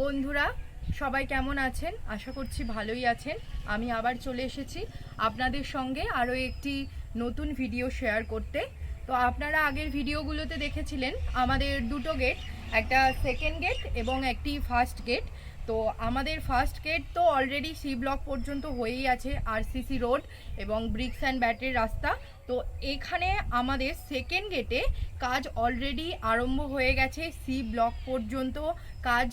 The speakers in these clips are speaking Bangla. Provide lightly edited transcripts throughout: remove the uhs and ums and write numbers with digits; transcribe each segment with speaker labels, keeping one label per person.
Speaker 1: বন্ধুরা সবাই কেমন আছেন? আশা করছি ভালোই আছেন। আমি আবার চলে এসেছি আপনাদের সঙ্গে আরও একটি নতুন ভিডিও শেয়ার করতে। তো আপনারা আগের ভিডিওগুলোতে দেখেছিলেন আমাদের দুটো গেট, একটা সেকেন্ড গেট এবং একটি ফার্স্ট গেট। তো আমাদের ফার্স্ট গেট তো অলরেডি সি ব্লক পর্যন্ত হয়েই আছে, আরসিসি রোড এবং ব্রিক্স অ্যান্ড ব্যাটারির রাস্তা। তো এখানে আমাদের সেকেন্ড গেটে কাজ অলরেডি আরম্ভ হয়ে গেছে, সি ব্লক পর্যন্ত কাজ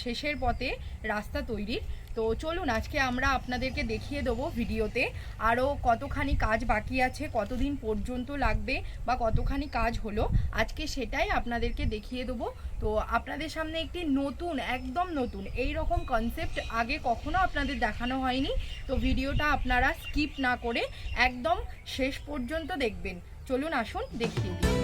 Speaker 1: শেষের পথে রাস্তা তৈরির। তো চলুন আজকে আমরা আপনাদেরকে দেখিয়ে দেবো ভিডিওতে আরও কতখানি কাজ বাকি আছে, কতদিন পর্যন্ত লাগবে বা কতখানি কাজ হলো, আজকে সেটাই আপনাদেরকে দেখিয়ে দেবো। তো আপনাদের সামনে একটি নতুন, একদম নতুন এই রকম কনসেপ্ট আগে কখনো আপনাদের দেখানো হয়নি। তো ভিডিওটা আপনারা স্কিপ না করে একদম শেষ পর্যন্ত দেখবেন। চলুন আসুন দেখিয়ে দিই।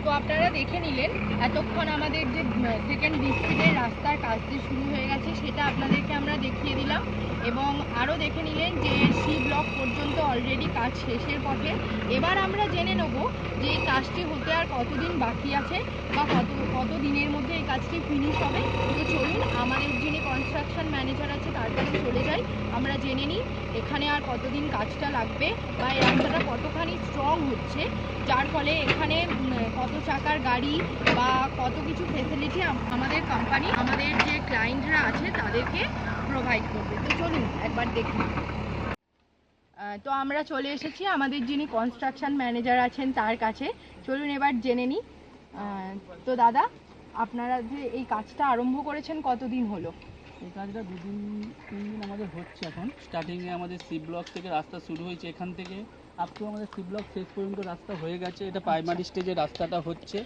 Speaker 1: তো আপনারা দেখে নিলেন এতক্ষণ আমাদের যে সেকেন্ড ডিস্ট্রিক্টের রাস্তার কাজ যে শুরু হয়ে গেছে সেটা আপনাদেরকে আমরা দেখিয়ে দিলাম, এবং আরও দেখে নিলেন যে সি ব্লক পর্যন্ত অলরেডি কাজ শেষের পথে। এবার আমরা জেনে নেব যে এই কাজটি হতে আর কতদিন বাকি আছে বা কত দিনের মধ্যে এই কাজটি ফিনিশ হবে। তো চলুন আমাদের যিনি কনস্ট্রাকশন ম্যানেজার আছে তার কাছে চলে যাই, আমরা জেনে নিই এখানে আর কতদিন কাজটা লাগবে বা এই রাস্তাটা কতখানি স্ট্রং হচ্ছে, যার ফলে এখানে কত চাকার গাড়ি বা কত কিছু ফেসিলিটি আমাদের কোম্পানি, আমাদের যে ক্লায়েন্টরা আছে তাদেরকে প্রোভাইড করবে। তো চলুন একবার দেখি। তো আমরা চলে এসেছি আমাদের যিনি কনস্ট্রাকশন ম্যানেজার আছেন তার কাছে। চলুন এবার জেনে নিই। তো দাদা, আপনারা যে এই কাজটা আরম্ভ করেছেন কতদিন হলো?
Speaker 2: এই কাজটা 2-3 দিন আমাদের হচ্ছে। এখন স্টার্টিংয়ে আমাদের সি ব্লক থেকে রাস্তা শুরু হয়েছে, এখান থেকে আপ টু আমাদের সি ব্লক শেষ পর্যন্ত রাস্তা হয়ে গেছে। এটা প্রাইমারি স্টেজে রাস্তাটা হচ্ছে,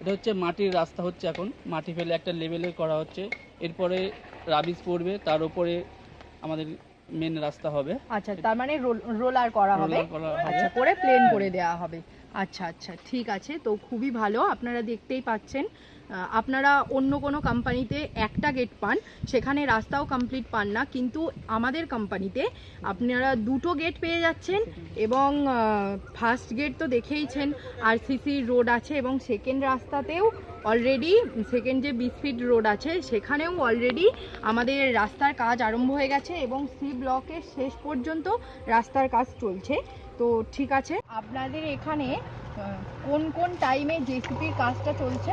Speaker 2: এটা হচ্ছে মাটির রাস্তা হচ্ছে, এখন মাটি ফেলে একটা লেভেলে করা হচ্ছে। এরপরে রাবিশ পড়বে, তার উপরে আমাদের মেন রাস্তা হবে।
Speaker 1: আচ্ছা, তার মানে রোলার করা হবে, আচ্ছা করে প্লেন করে দেওয়া হবে। আচ্ছা আচ্ছা, ঠিক আছে। তো খুবই ভালো, আপনারা দেখতেই পাচ্ছেন আপনারা অন্য কোনো কোম্পানিতে একটা গেট পান, সেখানে রাস্তাও কমপ্লিট পান না, কিন্তু আমাদের কোম্পানিতে আপনারা দুটো গেট পেয়ে যাচ্ছেন। এবং ফার্স্ট গেট তো দেখেইছেন আরসিসি রোড আছে, এবং সেকেন্ড রাস্তাতেও অলরেডি সেকেন্ড যে 20 ফিট রোড আছে সেখানেও অলরেডি আমাদের রাস্তার কাজ আরম্ভ হয়ে গেছে, এবং সি ব্লকের শেষ পর্যন্ত রাস্তার কাজ চলছে। তো ঠিক আছে, আপনাদের এখানে কোন কোন টাইমে জেসিপির কাজটা চলছে?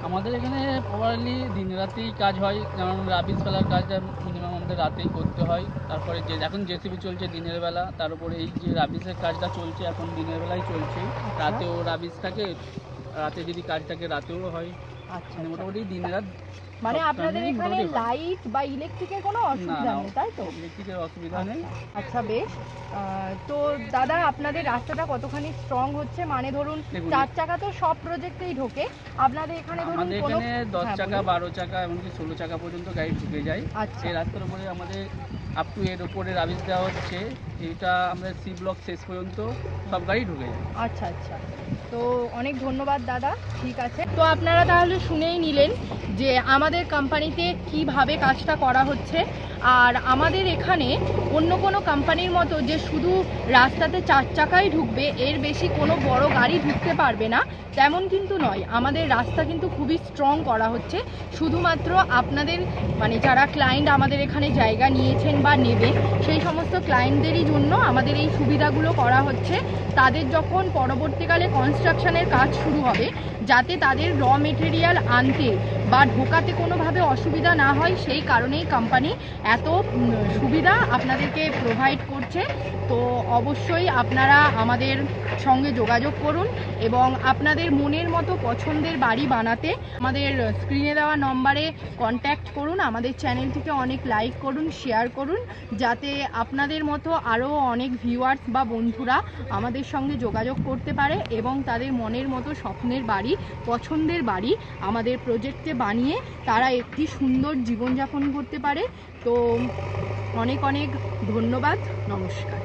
Speaker 2: আমাদের এখানে প্রবাবলি দিন রাতেই কাজ হয়, যেমন রাবিশ ফেলার কাজটা মিনিমাম আমাদের রাতেই করতে হয়। তারপরে যে এখন জেসিপি চলছে দিনের বেলা, তার উপরে এই যে রাবিশের কাজটা চলছে এখন দিনের বেলায় চলছে, রাতেও রাবিশ থাকে, রাতে যদি কাজ থাকে রাতেও হয়।
Speaker 1: আচ্ছা,
Speaker 2: মোটামুটি দিন রাত।
Speaker 1: মানে আপনাদের এখানে লাইট বা ইলেকট্রিকের কোনো অসুবিধা নেই, তাই তো?
Speaker 2: ইলেকট্রিকের অসুবিধা নেই।
Speaker 1: আচ্ছা বেশ। তো দাদা, আপনাদের রাস্তাটা কতখানি স্ট্রং হচ্ছে? মানে ধরুন 4 চাকা তো সব প্রজেক্টেই ঢোকে, আপনাদের এখানে ধরুন
Speaker 2: আমাদের এখানে 10 চাকা 12 চাকা এমনকি 16 চাকা পর্যন্ত গাড়ি ঢুকে যায়।
Speaker 1: আচ্ছা,
Speaker 2: এই রাস্তার উপরে আমাদের আপ টু এর উপরে রাবিশ দেওয়া হচ্ছে, এটা আমাদের সি ব্লক শেষ পর্যন্ত সব গাড়ি ঢুকে যায়।
Speaker 1: আচ্ছা আচ্ছা, তো অনেক ধন্যবাদ দাদা, ঠিক আছে। তো আপনারা তাহলে শুনেই নিলেন যে আমাদের কোম্পানিতে কিভাবে কাজটা করা হচ্ছে। আর আমাদের এখানে অন্য কোনো কোম্পানির মতো যে শুধু রাস্তাতে 4 চাকাই ঢুকবে, এর বেশি কোনো বড় গাড়ি ঢুকতে পারবে না, তেমন কিন্তু নয়। আমাদের রাস্তা কিন্তু খুবই স্ট্রং করা হচ্ছে, শুধুমাত্র আপনাদের মানে যারা ক্লায়েন্ট আমাদের এখানে জায়গা নিয়েছেন বা নেবেন সেই সমস্ত ক্লায়েন্টদেরই জন্য আমাদের এই সুবিধাগুলো করা হচ্ছে। তাদের যখন পরবর্তীকালে কনস্ট্রাকশনের কাজ শুরু হবে, যাতে তাদের র মেটেরিয়াল আনতে বা ঢোকাতে কোনোভাবে অসুবিধা না হয়, সেই কারণেই কোম্পানি এত সুবিধা আপনাদেরকে প্রোভাইড করছে। তো অবশ্যই আপনারা আমাদের সঙ্গে যোগাযোগ করুন এবং আপনাদের মনের মতো পছন্দের বাড়ি বানাতে আমাদের স্ক্রিনে দেওয়া নম্বরে কন্ট্যাক্ট করুন। আমাদের চ্যানেলটিকে অনেক লাইক করুন, শেয়ার করুন, যাতে আপনাদের মতো আরও অনেক ভিউয়ার্স বা বন্ধুরা আমাদের সঙ্গে যোগাযোগ করতে পারে এবং তাদের মনের মতো স্বপ্নের বাড়ি, পছন্দের বাড়ি আমাদের প্রজেক্টে বানিয়ে তারা একটি সুন্দর জীবনযাপন করতে পারে। তো অনেক অনেক ধন্যবাদ, নমস্কার।